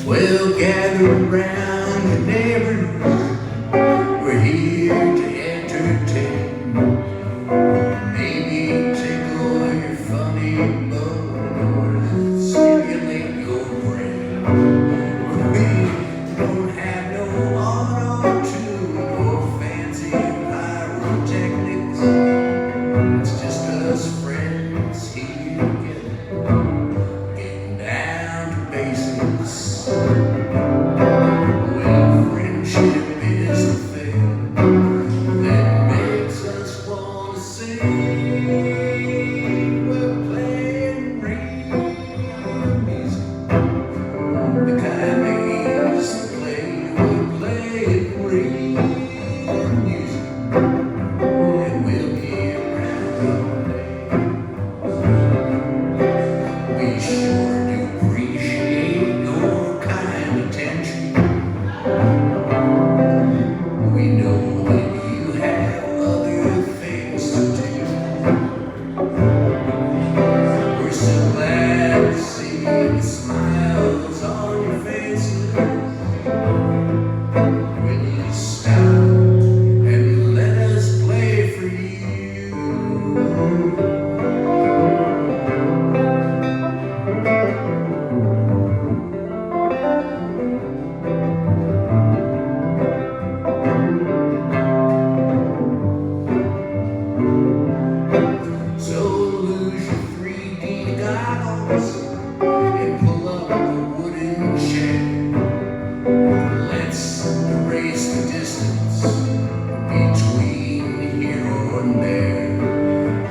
Well, gather around your neighbors, we're here to entertain. Maybe tickle your funny bone or stimulate your brain. We don't have no auto-tune or fancy pyrotechnics. It's just us friends here getting down to basics. Well, friendship is the thing that makes us wanna sing. We're playing real music, the kind they used to play. We're playing real music, and we'll be around all day. We sure do appreciate your kind attention. We know that you have other things to do. We're so glad to see the smiles on your faces. Will you stop and let us play for you? So lose your 3D goggles and pull up the wooden chair. Let's erase the distance between here and there.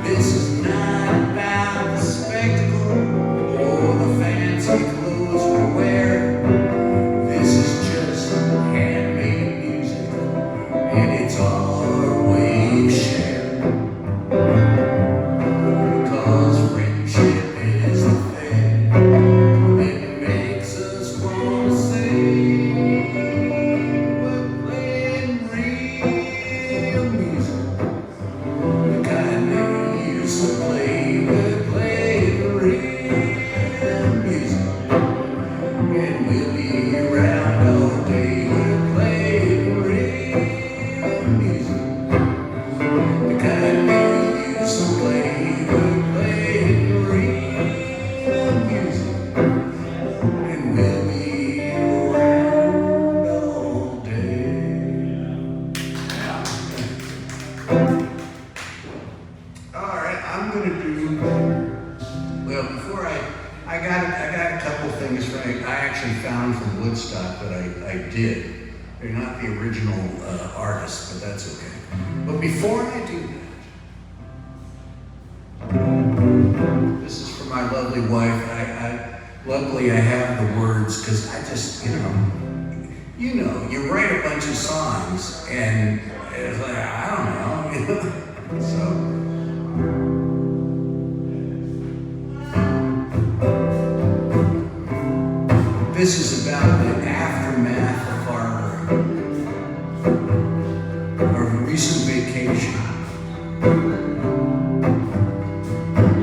This is not about the spectacle or the fancy clothes we wear. This is just handmade music, and it's our way of sharing. Because friendship is the thing that makes us wanna sing. We're playing real music, the kind they used to play. We're playing real music, and we'll be around all day. We're playing real music, the kind they used to play. We're playing real music, and we'll be around all day. All right, I'm gonna do. Well, before I got a couple things right. I actually found from Woodstock that I did. They're not the original artists, but that's okay. But before I do that, this is for my lovely wife. Luckily I have the words, because I just, you write a bunch of songs and it's like, I don't know, so. This is about the aftermath of our recent vacation.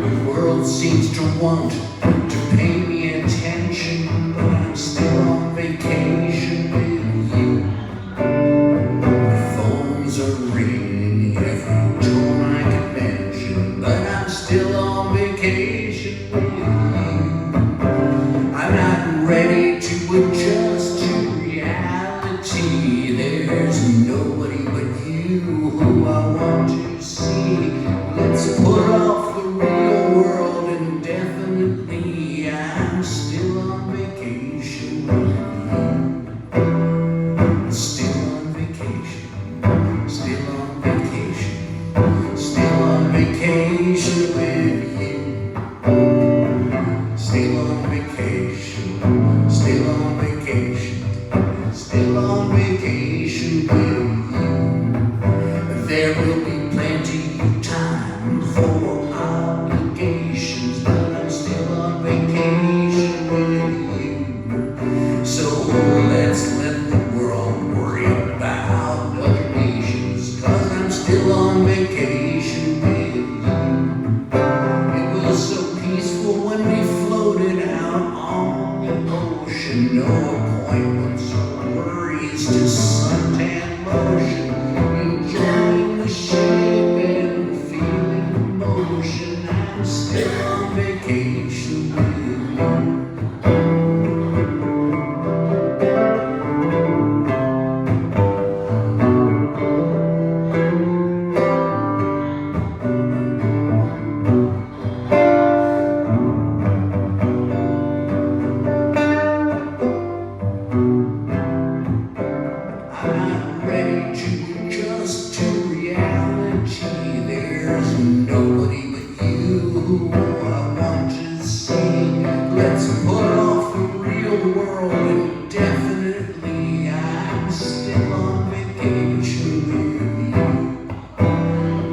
The world seems to want to pay me attention, but I'm still on vacation with you. The phones are ringing every tone I can mention, but I'm still on vacation with you. I'm not ready to adjust to reality. There's nobody but you who I want to see. Let's put off the real world indefinitely. appointments or worries, just suntan lotion, enjoying the shape and the feeling of motion. I'm still on vacation with you. I'm ready to adjust to reality. There's nobody but you who I want to see. Let's put off the real world indefinitely. I'm still on vacation with you.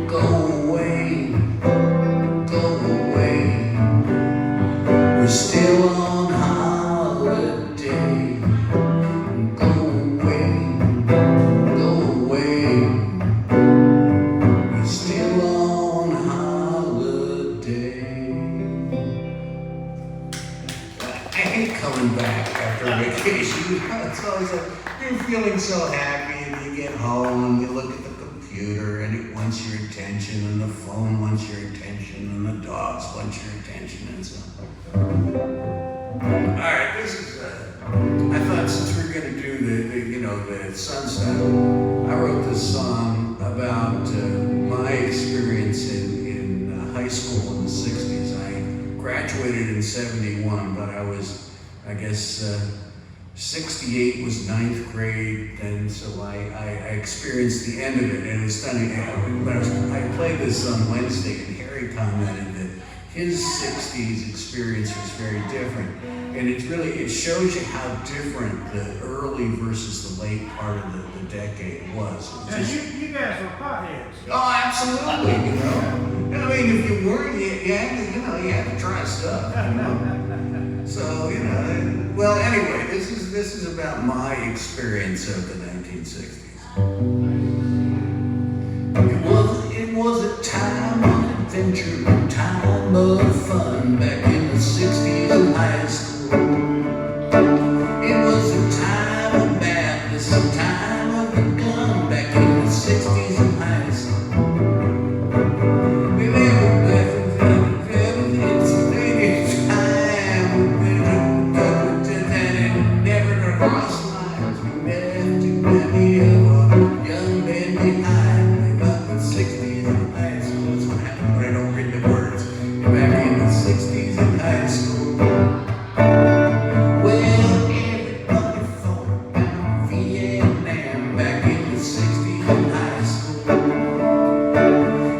Go away, go away. We're still on holiday. I hate coming back after vacation. It's always like you're feeling so happy, and you get home and you look at the computer and it wants your attention, and the phone wants your attention, and the dogs want your attention, and so. All right, this is. I thought since we we're gonna do the SonsStock, I wrote this song about my experience in high school in the '60s. I graduated in '71, but I guess 68 was 9th grade, and so I experienced the end of it, and it was funny. I played this on Wednesday, and Harry commented that his '60s experience was very different, and it shows you how different the early versus the late part of the decade was. Now, you guys were potheads. Oh, absolutely, I mean, if you weren't, you had to try stuff, So, well, anyway, this is about my experience of the 1960s. It was a time of adventure, a time of fun back in the '60s in high school. It was a time of madness, a time of the gun back in the '60s in high school. We never it's a fading time. And never crossed lines. We left too many of our young men behind. Back in the '60s in high school. That's what happened when I don't read the words. Back in the '60s in high school. Well, everybody thought about Vietnam back in the '60s in high school.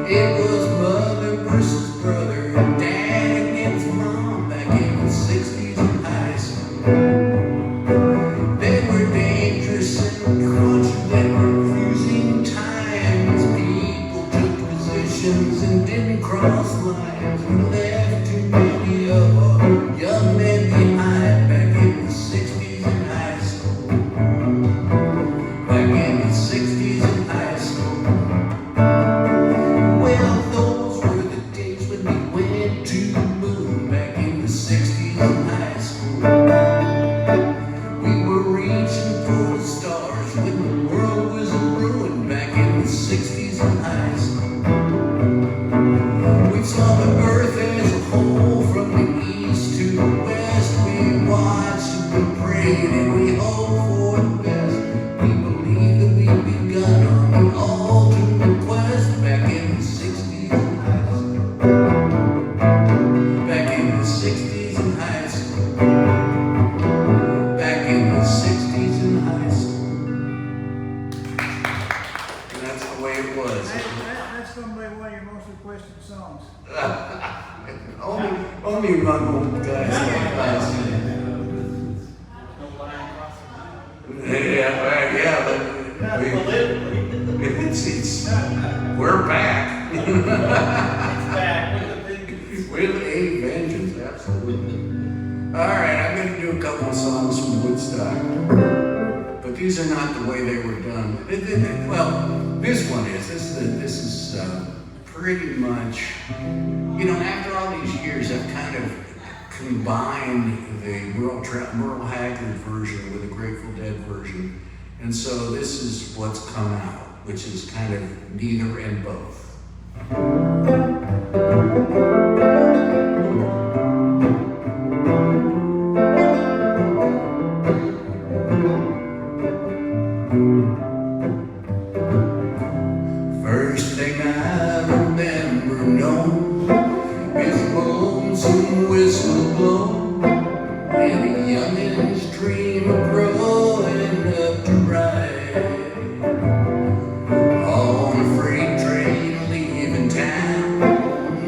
It was mother versus brother, dad against mom back in the '60s in high school. They were dangerous and crunchy, they were cruising times. People took positions and didn't cross lines. We left too many of our young men behind back in the '60s in high school. Back in the '60s in high school. Well, those were the days when we went to the moon back in the '60s in high school. We were reaching for the stars when the world was a ruin back in the '60s in high school. We saw the earth as a whole from the east to the west. We watched and we prayed and we hoped for the best. We believed that we'd begun on the ultimate quest back in the '60s in high school. Back in the '60s in high school. Back in the '60s in high school. And that's the way it was. That's going to be one of your most requested songs. only among old guys like us. Yeah, but we're back. It's back With a vengeance, absolutely. All right, I'm going to do a couple of songs from Woodstock, but these are not the way they were done. Well, this one is. This is pretty much. After all these years, I've kind combined the Merle Haggard version with the Grateful Dead version. And so this is what's come out, which is kind of neither and both. First thing I remember knowing is lonesome whistle blown, and a youngin's dream of growing up to ride on a freight train leaving town,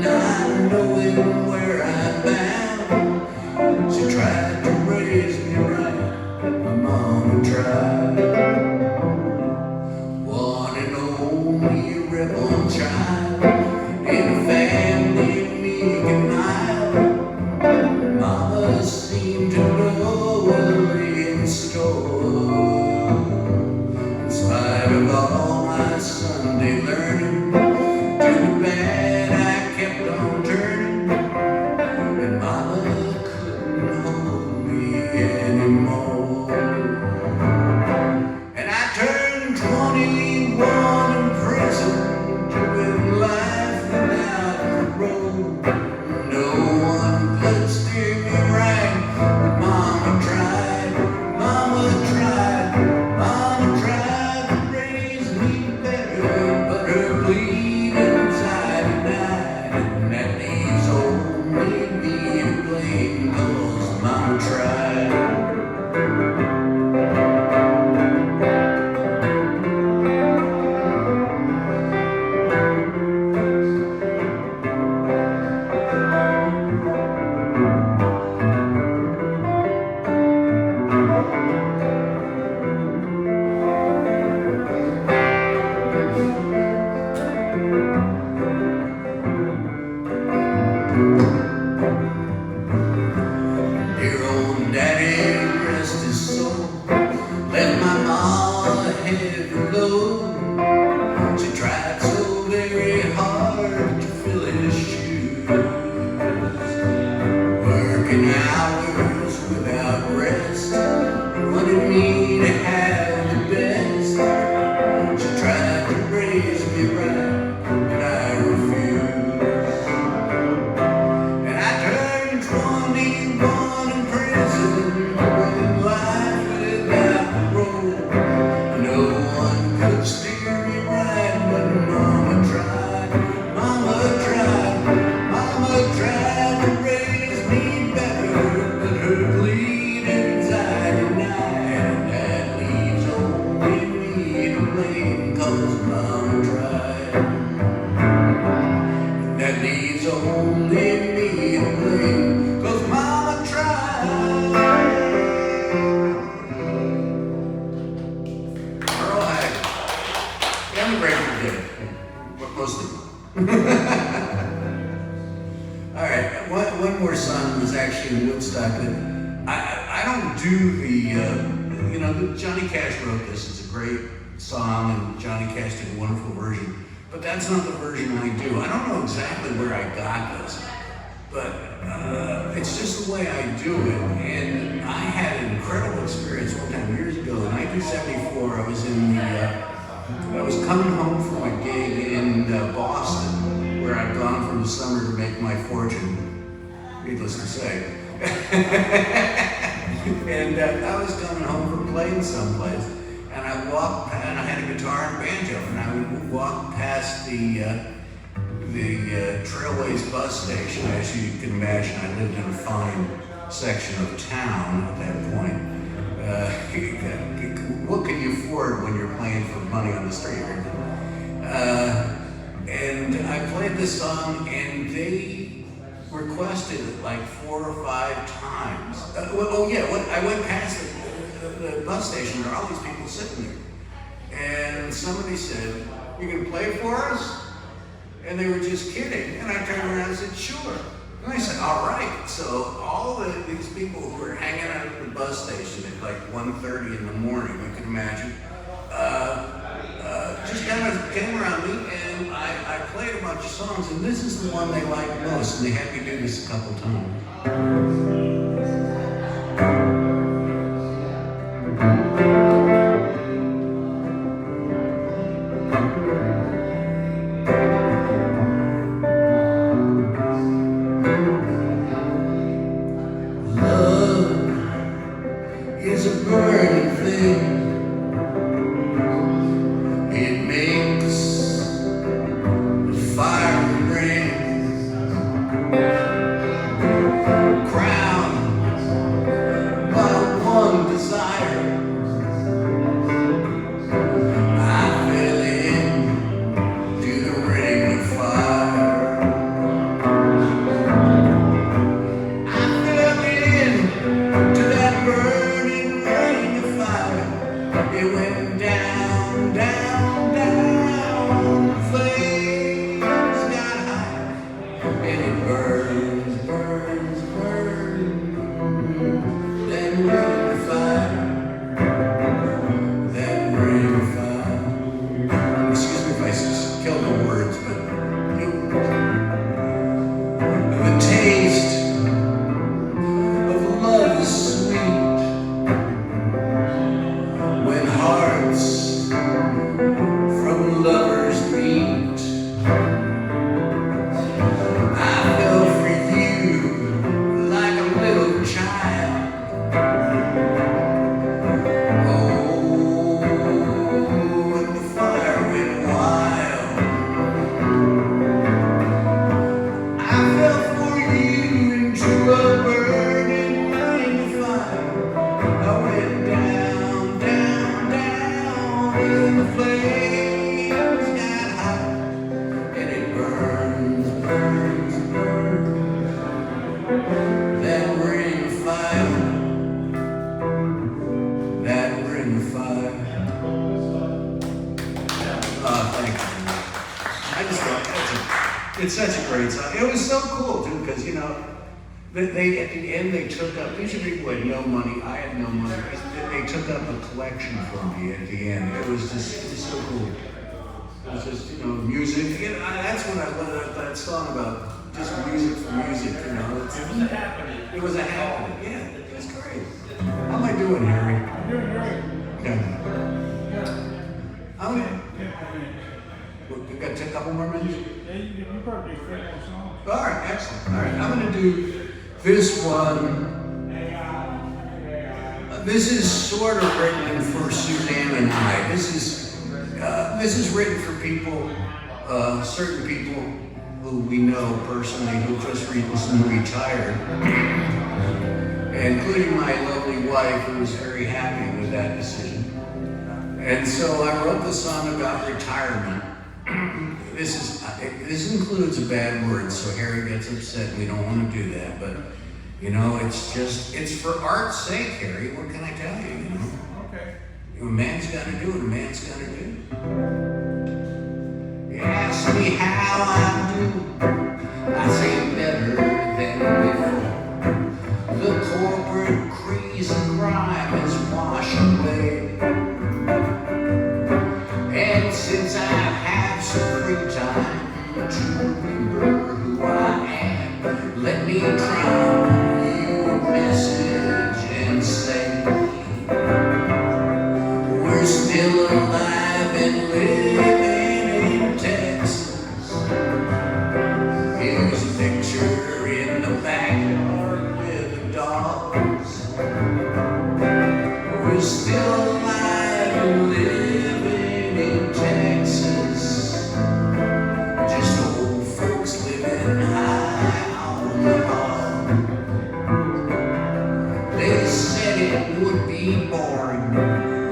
not knowing where I'm bound. She tried to raise me right, my mama tried. One and only rebel child in a family meek and mild. Mama seemed to know what lay in store. In spite of all my Sunday learning, to the bad I kept on turning, and Mama couldn't hold me anymore. And I turned 21 in prison, doing life without parole. No one could steer me right, but Mama tried, Mama tried, Mama tried to raise me better, but her bleeding inside died, and that leaves only me to blame, 'cause Mama tried. Dear old daddy, rest his soul, left my ma a heavy load. She tried so very hard to fill his shoes, working hours without rest, wanted me to have the best. She tried to raise me right, but I refused. And I turned 21 in prison, with life without parole. No one could steer me right, but Mama tried, Mama tried, Mama tried to raise me better, but her bleeding inside died, and that leaves only me to blame, 'cause Mama tried. And that leaves only me to blame, 'cause Mama tried. Merle Haggard. And the Grateful Dead. Mostly. All right, one more song was actually in Woodstock that I don't do Johnny Cash wrote this. It's a great song, and Johnny Cash did a wonderful version, but that's not the version I do. I don't know exactly where I got this, but it's just the way I do it. And I had an incredible experience one time years ago in 1974. I was coming home from a gig in Boston, where I'd gone for the summer to make my fortune, needless to say. And I was coming home from playing someplace, and I had a guitar and banjo, and I would walk past the Trailways bus station. As you can imagine, I lived in a fine section of town at that point. What can you afford when you're playing for money on the street? And I played this song, and they requested it like 4 or 5 times. I went past the bus station, there are all these people sitting there. And somebody said, "You gonna play for us?" And they were just kidding. And I turned around and said, "Sure." And I said, "All right." So all these people who were hanging out at the bus station at like 1:30 in the morning, you can imagine, just kind of came around me, and I played a bunch of songs, and this is the one they liked most, and they had me do this a couple times. Is a burning thing. It makes the fire ring. Crowned by one desire, I fell into the ring of fire. I fell into that burning ring of fire. It went down, down, down. The flames got high, and it burns, burns, burns. That ring of fire, that ring of fire. Excuse me if I kill the words, but the taste of love is sweet. When hearts from lovers meet, I fell for you like a little child. Oh, and the fire went wild. I fell for you into a burning ring of fire. I went down, down, down, and the flames got high, and it burns, burns, burns. That ring of fire, that ring of fire. Thank you. I just thought it's such a great song. It was so cool too, because you know, they at the end they took up. These are people who had no money. I had no money. They took up a collection for me at the end. It was so cool. It was just, you know, music. You know, that's what I love that song about. Just music for music. You know, It was a happening. it was a happening. Yeah, it was great. How am I doing, Harry? You're doing great. Okay. Yeah. Okay. Yeah. We got a couple more minutes. Yeah, you probably do 3 more songs. All right, excellent. All right, I'm going to do this one. This is sort of written for Suzanne and I. This is written for people, certain people who we know personally who just recently retired, including my lovely wife, who was very happy with that decision. And so I wrote the song about retirement. This includes a bad word, so Harry gets upset. We don't want to do that, but you know, it's for art's sake, Harry. What can I tell you? You know, Okay. a man's got to do what a man's got to do. You ask me how I do, I say better than before. The corporate craze and crime is washed away, and since I've had some free time to remember who I am, let me drown you a message and say we're still alive and living in Texas. Here's a picture in the backyard with the dogs. We're still alive and living in Texas. Just old folks living high on the hog. They said it would be boring.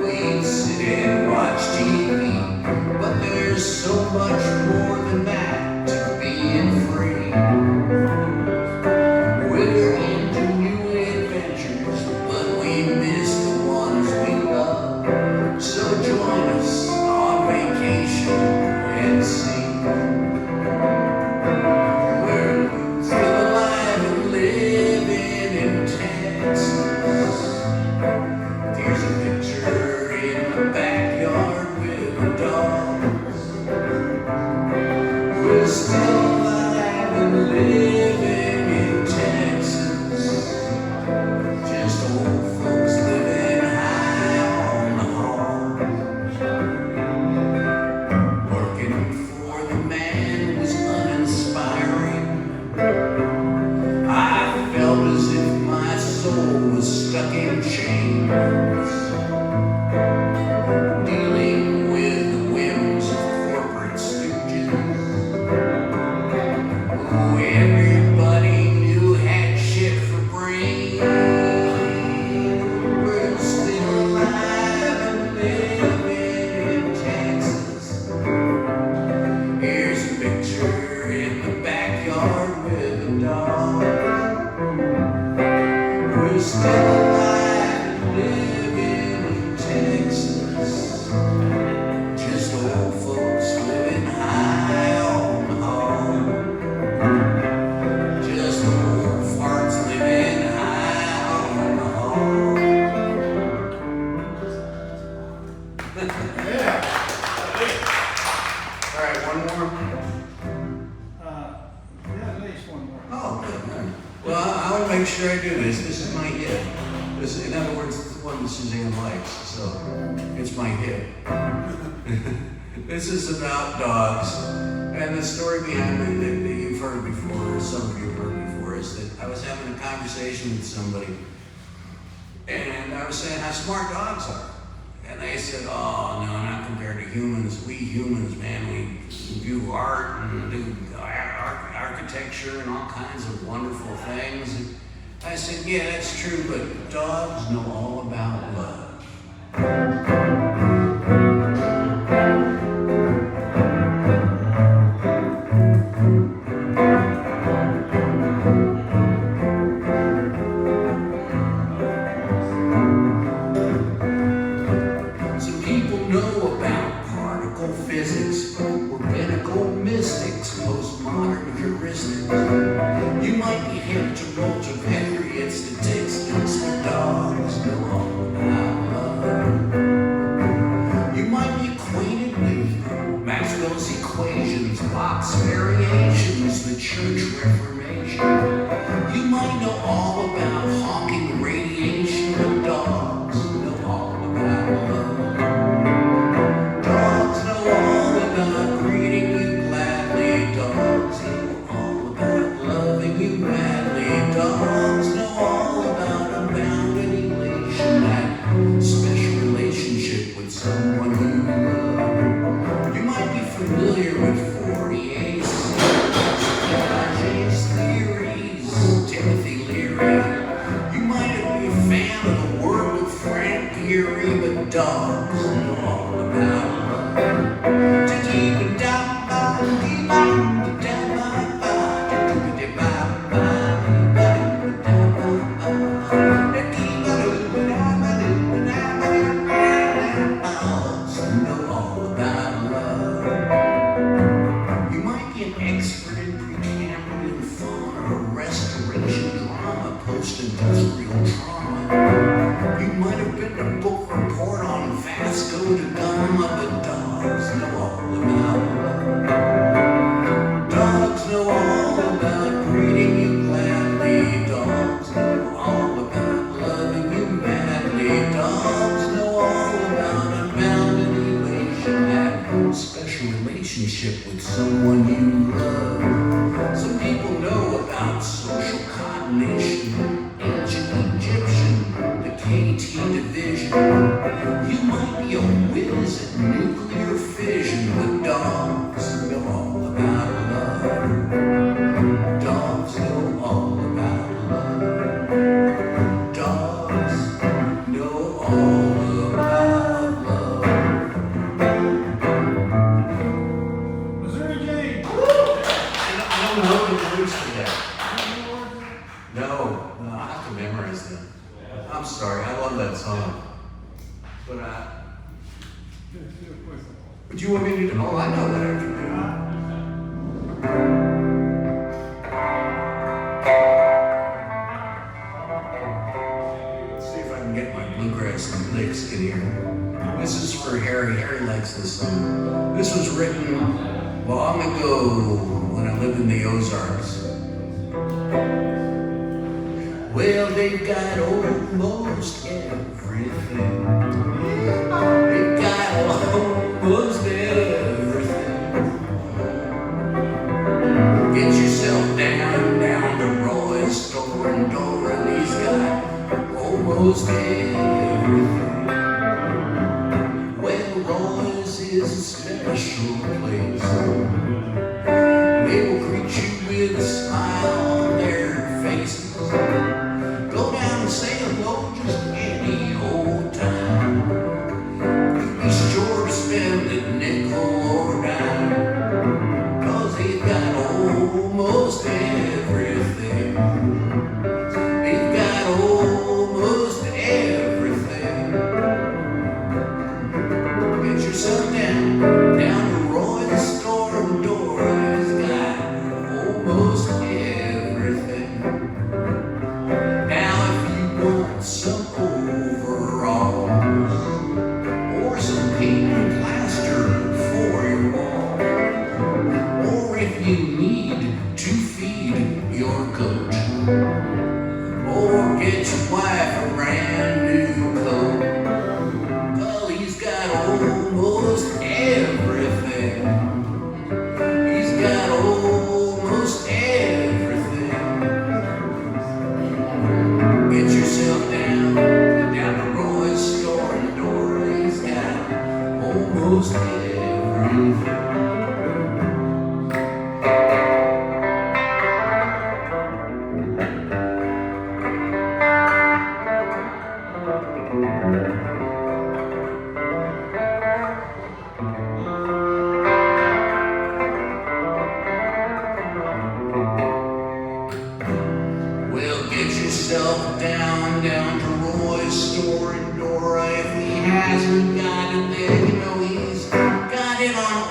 We'd sit and watch TV, but there's so much more than that to being free. We're into new adventures, but we miss the ones we love. So join us on vacation and sing. We're still alive and living in Texas. There's a picture in the backyard with a dog. living in Texas. Just old folks living high on the hog. Working for the man was uninspiring. I felt as if my soul was stuck in chains. Dealing with the whims of corporate stooges. Who everybody knew had shit for brains. We're still alive and living in Texas. Here's a picture in the backyard with a dog. We're still alive and living in Texas. Just old folks living high on the hog. Just old farts living high on the hog. Yeah. All right, one more. Yeah, at least one more. Oh, good. Well, I want to make sure I do this. This is my hit. This, in other words, it's the one that Suzanne likes, so it's my hit. This is about dogs, and the story behind it that you've heard before, or some of you have heard before, is that I was having a conversation with somebody, and I was saying how smart dogs are. And they said, oh, no, not compared to humans. We humans, man, we do art and do architecture and all kinds of wonderful things. And I said, yeah, that's true, but dogs know all about love. Some people know about particle physics, rabbinical mystics, postmodern heuristics. You might be hip to multivariate statistics, but dogs know all about love. You might be acquainted with Maxwell's equations, Bach's variations, the Church Reformation. You might know all about Hawking radiation, but dogs know all about love. Dogs know all about greeting you gladly. Dogs know all about loving you madly. Dogs know all about unbounded elation, that special relationship with someone you love. You might be familiar with Fourier's theories, Timothy Leary. You might be a fan of the work of Frank Gehry, but dogs know all about love. Dogs know all about love. You might be an expert in Precambrian fauna or restoration drama, post-industrial trauma. You might have been to book report on Vasco da Gama, but dogs know all about love. Dogs know all about greeting you gladly. Dogs know all about loving you madly. Dogs know all about unbounded elation, that special relationship with someone you love. Some people know about social coordination, ancient Egyptian, the KT division. You might be a whiz at nuclear fission, but dogs know all about love. Dogs know all about love. Dogs know all about love. Missouri James. I don't know the words to that. No, I have to memorize them. I'm sorry, I love that song. But Do a quick one. But you want me to do? Oh, I know that after Let's see if I can get my bluegrass licks in here. This is for Harry. Harry likes this song. This was written Long ago, when I lived in the Ozarks, well, they've got almost everything. They've got almost everything. Get yourself down to Roy's store and door, and he's got almost everything. Well, Roy's is a special place. They will greet you with a smile on their faces. Go down and say hello just any old time. Be sure to spend a nickel or a dime, 'cause they've got almost everything. They've got almost everything. Get yourself down to Roy's store and door. He's got almost everything. Now if you want some overalls or some paint and plaster for your wall, or if you need to feed your goat, or get your wife a brand new coat, well, he's got almost everything. He's got almost everything. Get yourself down to Roy's store and door. He's got almost everything. Well, get yourself down to Roy's store and door. If he hasn't got it, then you know he's got it on